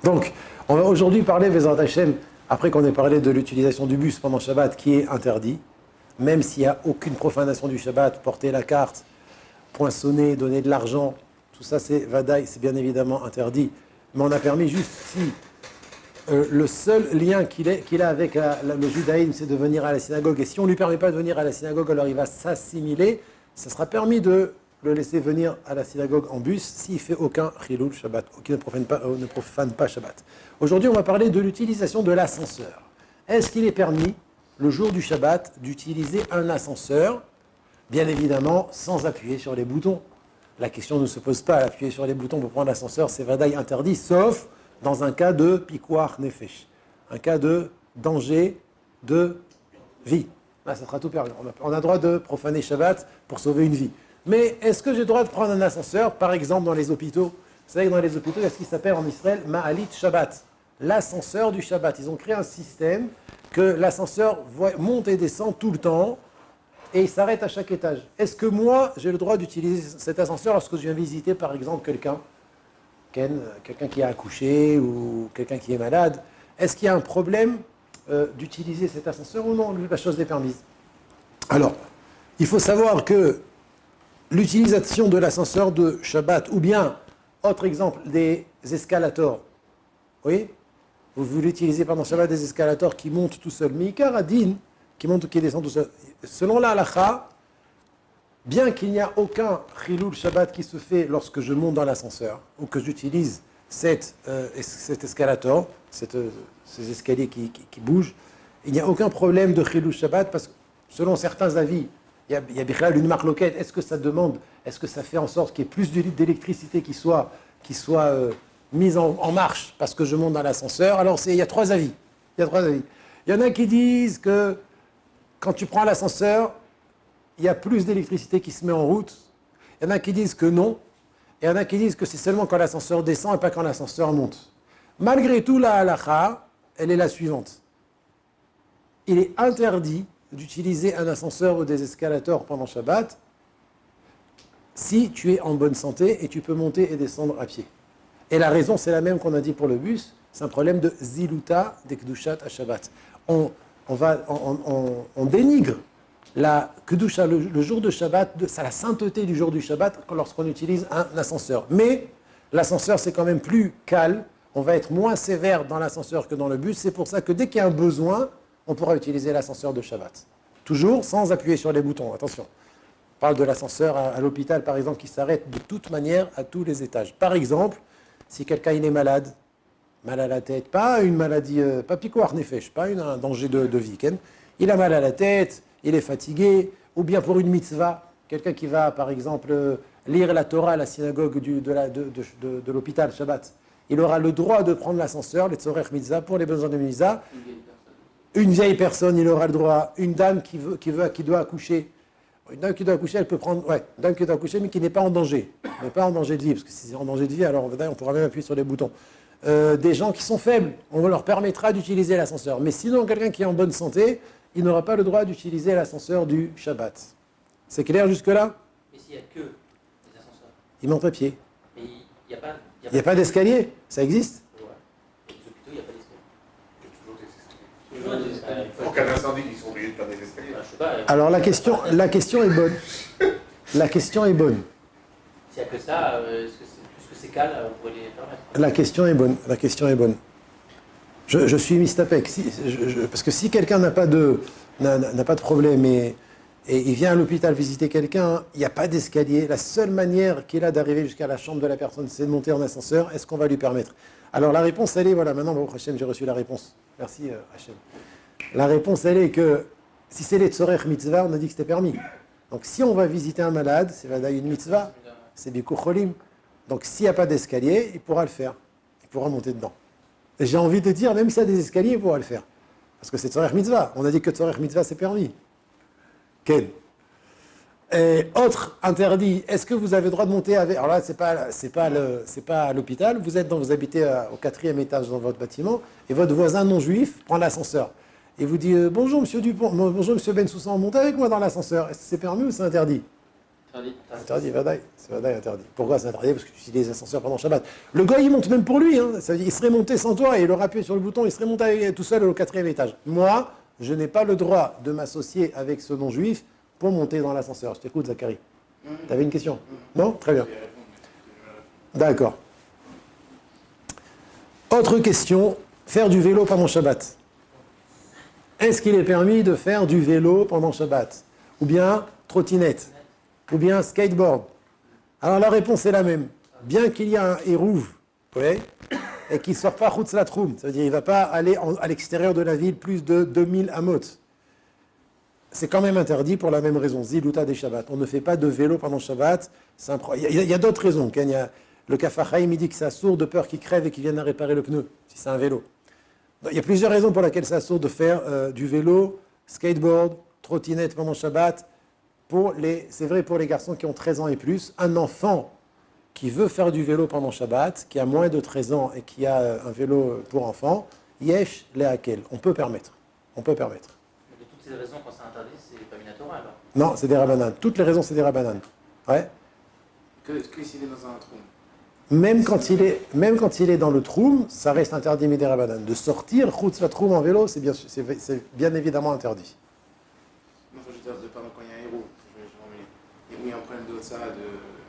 Donc, on va aujourd'hui parler, Bezrat Hashem, après qu'on ait parlé de l'utilisation du bus pendant Shabbat, qui est interdit, même s'il n'y a aucune profanation du Shabbat, porter la carte, poinçonner, donner de l'argent, tout ça c'est vadaï, c'est bien évidemment interdit. Mais on a permis juste si le seul lien qu'il a avec le judaïsme, c'est de venir à la synagogue. Et si on ne lui permet pas de venir à la synagogue, alors il va s'assimiler. Ça sera permis de le laisser venir à la synagogue en bus s'il ne fait aucun chilul Shabbat, ou qu'il ne profane pas Shabbat. Aujourd'hui, on va parler de l'utilisation de l'ascenseur. Est-ce qu'il est permis, le jour du Shabbat, d'utiliser un ascenseur, bien évidemment, sans appuyer sur les boutons? La question ne se pose pas, appuyer sur les boutons pour prendre l'ascenseur, c'est vadaï interdit, sauf dans un cas de pikuach nefesh, un cas de danger de vie. Là, ça sera tout permis. On a le droit de profaner Shabbat pour sauver une vie. Mais est-ce que j'ai le droit de prendre un ascenseur, par exemple dans les hôpitaux? Vous savez que dans les hôpitaux, il y a ce qui s'appelle en Israël Ma'alit Shabbat, l'ascenseur du Shabbat. Ils ont créé un système que l'ascenseur monte et descend tout le temps et il s'arrête à chaque étage. Est-ce que moi, j'ai le droit d'utiliser cet ascenseur lorsque je viens visiter, par exemple, quelqu'un qui a accouché ou quelqu'un qui est malade? Est-ce qu'il y a un problème d'utiliser cet ascenseur ou non? La chose est permise. Alors, il faut savoir que l'utilisation de l'ascenseur de Shabbat, ou bien, autre exemple, des escalators. Oui, vous voulez utiliser pendant Shabbat des escalators qui montent tout seuls. Mais Ikaradine, qui montent ou qui descendent tout seuls. Selon la halakha, bien qu'il n'y a aucun chilul Shabbat qui se fait lorsque je monte dans l'ascenseur, ou que j'utilise cet escalator, ces escaliers qui bougent, il n'y a aucun problème de chilul Shabbat, parce que selon certains avis, il y a une marque loquette. Est-ce que ça demande, est-ce que ça fait en sorte qu'il y ait plus d'électricité qui soit mise en marche parce que je monte dans l'ascenseur? Alors il y a trois avis. Il y en a qui disent que quand tu prends l'ascenseur, il y a plus d'électricité qui se met en route. Il y en a qui disent que non. Et il y en a qui disent que c'est seulement quand l'ascenseur descend et pas quand l'ascenseur monte. Malgré tout, la halakha, elle est la suivante. Il est interdit d'utiliser un ascenseur ou des escalators pendant Shabbat si tu es en bonne santé et tu peux monter et descendre à pied. Et la raison, c'est la même qu'on a dit pour le bus, c'est un problème de ziluta de kedushat à Shabbat. On dénigre la kedusha, le jour de Shabbat, la sainteté du jour du Shabbat lorsqu'on utilise un ascenseur. Mais l'ascenseur, c'est quand même plus calme, on va être moins sévère dans l'ascenseur que dans le bus, c'est pour ça que dès qu'il y a un besoin, on pourra utiliser l'ascenseur de Shabbat. Toujours sans appuyer sur les boutons, attention. On parle de l'ascenseur à l'hôpital, par exemple, qui s'arrête de toute manière à tous les étages. Par exemple, si quelqu'un il est malade, mal à la tête, pas une maladie, pas pikuach nefesh, pas un danger de vie, il a mal à la tête, il est fatigué, ou bien pour une mitzvah, quelqu'un qui va, par exemple, lire la Torah à la synagogue de l'hôpital, Shabbat, il aura le droit de prendre l'ascenseur, les tzorech mitzvah, pour les besoins de mitzvah. Une vieille personne, il aura le droit. Une dame qui doit accoucher. Une dame qui doit accoucher, elle peut prendre. Ouais, une dame qui doit accoucher, mais qui n'est pas en danger. N'est pas en danger de vie, parce que si c'est en danger de vie, alors on pourra même appuyer sur les boutons. Des gens qui sont faibles, on leur permettra d'utiliser l'ascenseur. Mais sinon, quelqu'un qui est en bonne santé, il n'aura pas le droit d'utiliser l'ascenseur du Shabbat. C'est clair jusque-là? Mais s'il n'y a que des ascenseurs. Il monte à pied. Mais il n'y a pas d'escalier. Ça existe? En cas d'incendie, ils sont obligés de faire des escaliers. Alors la question est bonne. La question est bonne. S'il n'y a que ça, est-ce que c'est plus que c'est calme, on pourrait les permettre? La question est bonne. La question est bonne. Je suis mystapec. Parce que si quelqu'un n'a pas de problème et il vient à l'hôpital visiter quelqu'un, il n'y a pas d'escalier. La seule manière qu'il a d'arriver jusqu'à la chambre de la personne, c'est de monter en ascenseur. Est-ce qu'on va lui permettre? Alors la réponse, elle est, voilà, maintenant, bon, Hachem, j'ai reçu la réponse. Merci, Hachem. La réponse, elle est que si c'est les tzorech mitzvah, on a dit que c'était permis. Donc si on va visiter un malade, c'est une mitzvah, c'est bikur cholim. Donc s'il n'y a pas d'escalier, il pourra le faire. Il pourra monter dedans. Et j'ai envie de dire, même s'il y a des escaliers, il pourra le faire. Parce que c'est tzorech mitzvah. On a dit que tzorech mitzvah, c'est permis. Ken. Et autre interdit, est-ce que vous avez le droit de monter avec... Alors là, c'est pas à l'hôpital, vous habitez au 4e étage dans votre bâtiment, et votre voisin non juif prend l'ascenseur. Et vous dit bonjour monsieur Dupont, bonjour monsieur Bensoussan, montez avec moi dans l'ascenseur. Est-ce que c'est permis ou c'est interdit? Interdit, vadaï. C'est vadaï interdit. Pourquoi c'est interdit? Parce que tu utilises l'ascenseur pendant Shabbat. Le gars, il monte même pour lui. Hein. Ça veut dire, il serait monté sans toi et il aurait appuyé sur le bouton, il serait monté tout seul au 4e étage. Moi, je n'ai pas le droit de m'associer avec ce non-juif pour monter dans l'ascenseur. Je t'écoute, Zachary. Tu avais une question? Non? Très bien. D'accord. Autre question, faire du vélo pendant Shabbat. Est-ce qu'il est permis de faire du vélo pendant Shabbat? Ou bien trottinette? Ou bien skateboard? Alors la réponse est la même. Bien qu'il y ait un hérouve, ouais, et qu'il ne sort pas chutz la troum, ça veut dire qu'il ne va pas aller à l'extérieur de la ville plus de 2000 amot. C'est quand même interdit pour la même raison, zilouta des Shabbat. On ne fait pas de vélo pendant Shabbat. Il y a d'autres raisons. Il y a le Kafachaim, il dit que c'est assourd de peur qu'il crève et qu'il vienne à réparer le pneu, si c'est un vélo. Il y a plusieurs raisons pour lesquelles c'est assourd de faire du vélo, skateboard, trottinette pendant Shabbat. C'est vrai pour les garçons qui ont 13 ans et plus. Un enfant qui veut faire du vélo pendant Shabbat, qui a moins de 13 ans et qui a un vélo pour enfants, yesh lehakel. On peut permettre. On peut permettre. Mais de toutes ces raisons, quand c'est interdit, c'est pas minatora alors? Non, c'est des rabbanan. Toutes les raisons, c'est des rabbanan. Ouais. Que s'il est dans un trou. Même quand il est dans le troum, ça reste interdit midei rabbanan. De sortir chutz la troum en vélo, c'est bien évidemment interdit. Non, je veux dire, pendant quand il y a un héros, il y a un problème de ça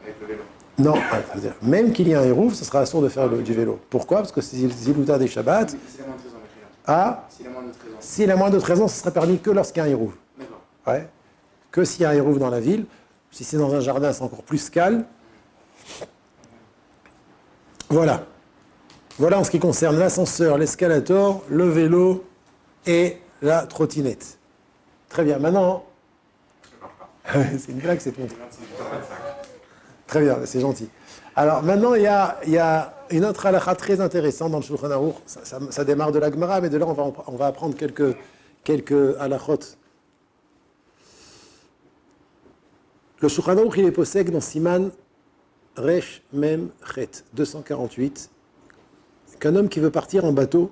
avec le vélo. Non, c'est-à-dire, même qu'il y ait un hérouf, ce sera assourd de faire du vélo. Pourquoi? Parce que c'est zilouta des Shabbat. S'il a moins de 13 ans, Ah, s'il a moins de 13 ans. s'il a moins de 13 ans, ce sera permis que lorsqu'il y a un hérouf. D'accord. Ouais. Que s'il y a un hérouf dans la ville. Si c'est dans un jardin, c'est encore plus calme. Voilà. Voilà en ce qui concerne l'ascenseur, l'escalator, le vélo et la trottinette. Très bien. Maintenant, c'est une blague, c'est montré. Très bien, c'est gentil. Alors maintenant, il y a une autre halakha très intéressante dans le Shulchan Aruch. Ça démarre de la Gemara, mais de là, on va apprendre quelques halakhot. Le Shulchan Aruch, il est possède dans Siman Resh Mem Chet 248 qu'un homme qui veut partir en bateau,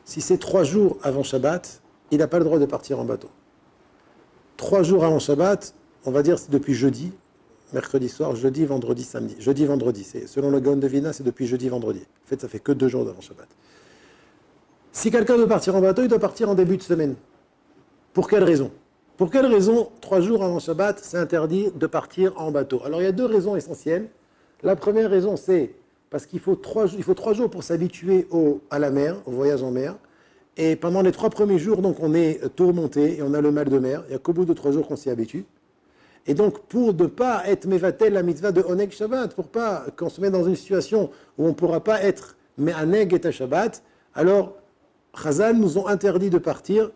si c'est 3 jours avant Shabbat, il n'a pas le droit de partir en bateau. 3 jours avant Shabbat, on va dire c'est depuis jeudi, mercredi soir, jeudi, vendredi, samedi. Jeudi, vendredi. Selon le Gaon de Vina, c'est depuis jeudi, vendredi. En fait, ça fait que 2 jours avant Shabbat. Si quelqu'un veut partir en bateau, il doit partir en début de semaine. Pour quelle raison? Pour quelle raison, 3 jours avant Shabbat, c'est interdit de partir en bateau? Alors, il y a 2 raisons essentielles. La première raison, c'est parce qu'il faut 3 jours pour s'habituer à la mer, au voyage en mer. Et pendant les 3 premiers jours, donc, on est tourmenté et on a le mal de mer. Il n'y a qu'au bout de 3 jours qu'on s'y habitue. Et donc, pour ne pas être mevatel la mitzvah de Oneg Shabbat, pour pas qu'on se mette dans une situation où on ne pourra pas être me'aneg et Shabbat, alors, Chazal nous ont interdit de partir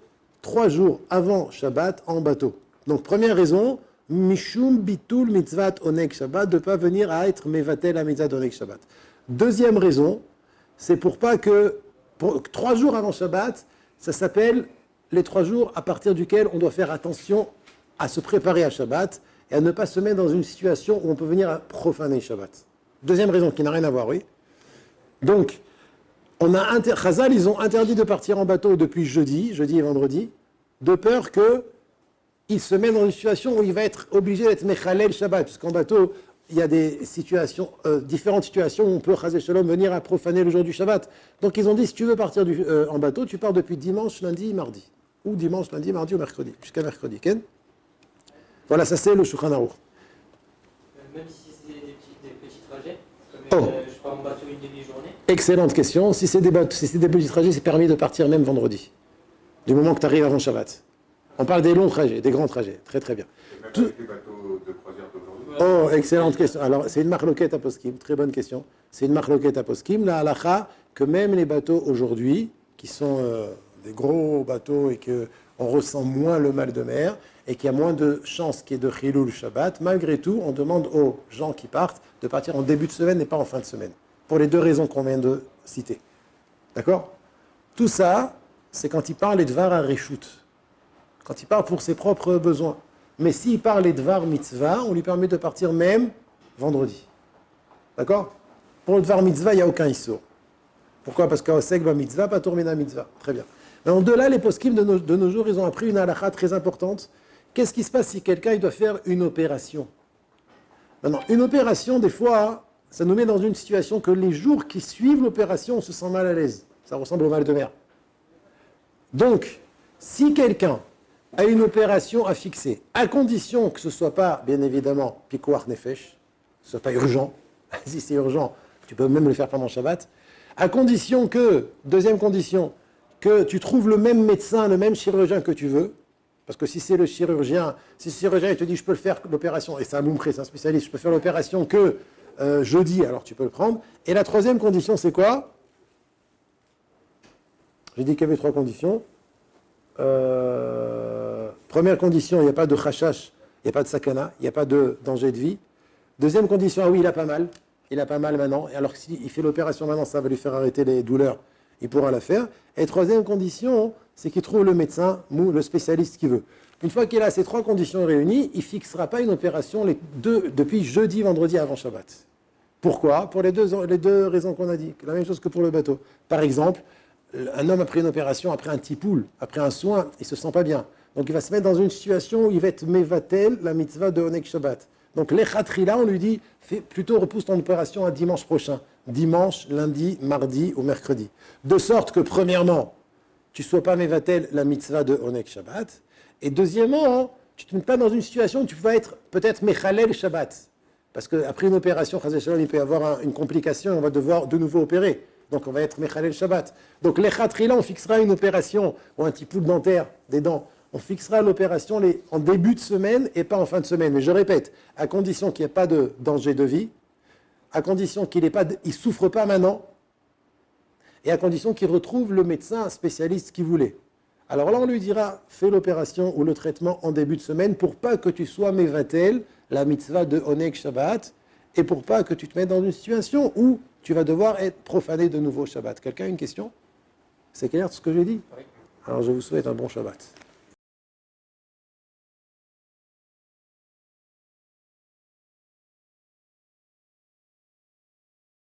3 jours avant Shabbat en bateau. Donc, première raison, Mishum bitul mitzvat Oneg Shabbat, de ne pas venir à être mevatel la mitzvah de Oneg Shabbat. Deuxième raison, c'est pour pas que, 3 jours avant Shabbat, ça s'appelle les 3 jours à partir duquel on doit faire attention à se préparer à Shabbat et à ne pas se mettre dans une situation où on peut venir à profaner Shabbat. Deuxième raison qui n'a rien à voir, oui. Donc, Chazal, ils ont interdit de partir en bateau depuis jeudi et vendredi, de peur qu'il se mette dans une situation où il va être obligé d'être mechalel Shabbat, puisqu'en bateau, il y a des situations, différentes situations où on peut, Chazal Shalom, venir à profaner le jour du Shabbat. Donc, ils ont dit, si tu veux partir en bateau, tu pars depuis dimanche, lundi, mardi. Ou dimanche, lundi, mardi ou mercredi, jusqu'à mercredi. Ken? Voilà, ça c'est le Shulchan Aruch. Même si c'est des petits trajets, comme je pars en bateau une demi-journée. Excellente question. Si c'est des petits trajets, c'est permis de partir même vendredi, du moment que tu arrives avant Shabbat. On parle des longs trajets, des grands trajets. Très très bien. Et même avec les bateaux de croisière d'aujourd'hui. Oh, excellente question. Alors, c'est une marloquette à poskim. Très bonne question. C'est une marloquette à poskim. La halakha, que même les bateaux aujourd'hui, qui sont des gros bateaux et qu'on ressent moins le mal de mer, et qu'il y a moins de chances qu'il y ait de Chilul Shabbat, malgré tout, on demande aux gens qui partent de partir en début de semaine et pas en fin de semaine. Pour les 2 raisons qu'on vient de citer. D'accord? Tout ça, c'est quand il parle les Dvar Areshut. Quand il parle pour ses propres besoins. Mais s'il parle les Dvar Mitzvah, on lui permet de partir même vendredi. D'accord? Pour le Dvar Mitzvah, il n'y a aucun Issour. Pourquoi? Parce qu'au Segba Mitzvah, pas Tourmena Mitzvah. Très bien. Mais en delà, les poskim de nos jours, ils ont appris une halakha très importante. Qu'est-ce qui se passe si quelqu'un il doit faire une opération? Maintenant, une opération, des fois, ça nous met dans une situation que les jours qui suivent l'opération, on se sent mal à l'aise. Ça ressemble au mal de mer. Donc, si quelqu'un a une opération à fixer, à condition que ce ne soit pas, bien évidemment, pikuach nefesh, ce ne soit pas urgent, si c'est urgent, tu peux même le faire pendant Shabbat, à condition que, deuxième condition, que tu trouves le même médecin, le même chirurgien que tu veux, parce que si c'est le chirurgien, si le chirurgien il te dit je peux le faire l'opération, et c'est un moumkré, c'est un spécialiste, je peux faire l'opération que jeudi, alors tu peux le prendre. Et la troisième condition, c'est quoi? J'ai dit qu'il y avait trois conditions. Première condition, il n'y a pas de khashash, il n'y a pas de sakana, il n'y a pas de danger de vie. Deuxième condition, ah oui, il a pas mal. Il a pas mal maintenant. Et alors que s'il fait l'opération maintenant, ça va lui faire arrêter les douleurs. Il pourra la faire. Et troisième condition, c'est qu'il trouve le médecin ou le spécialiste qu'il veut. Une fois qu'il a ces trois conditions réunies, il ne fixera pas une opération depuis jeudi, vendredi avant Shabbat. Pourquoi? Pour les deux raisons qu'on a dit. La même chose que pour le bateau. Par exemple, un homme après une opération, après un tipoul, après un soin, il ne se sent pas bien. Donc il va se mettre dans une situation où il va être mevatel, la mitzvah de Onek Shabbat. Donc l'Echatrila, on lui dit, plutôt repousse ton opération à dimanche prochain. Dimanche, lundi, mardi ou mercredi. De sorte que, premièrement, tu ne sois pas mevatel, la mitzvah de Onek Shabbat. Et deuxièmement, tu ne te mets pas dans une situation où tu vas être peut-être mechalel Shabbat. Parce qu'après une opération, il peut y avoir une complication et on va devoir de nouveau opérer. Donc on va être mechalel Shabbat. Donc l'Echatrila, on fixera une opération ou un petit poule dentaire des dents. On fixera l'opération en début de semaine et pas en fin de semaine. Mais je répète, à condition qu'il n'y ait pas de danger de vie, à condition qu'il ne souffre pas maintenant, et à condition qu'il retrouve le médecin spécialiste qu'il voulait. Alors là, on lui dira, fais l'opération ou le traitement en début de semaine pour pas que tu sois mevatel, la mitzvah de Onek Shabbat, et pour pas que tu te mettes dans une situation où tu vas devoir être profané de nouveau Shabbat. Quelqu'un a une question? C'est clair ce que j'ai dit? Oui. Alors je vous souhaite un bon Shabbat.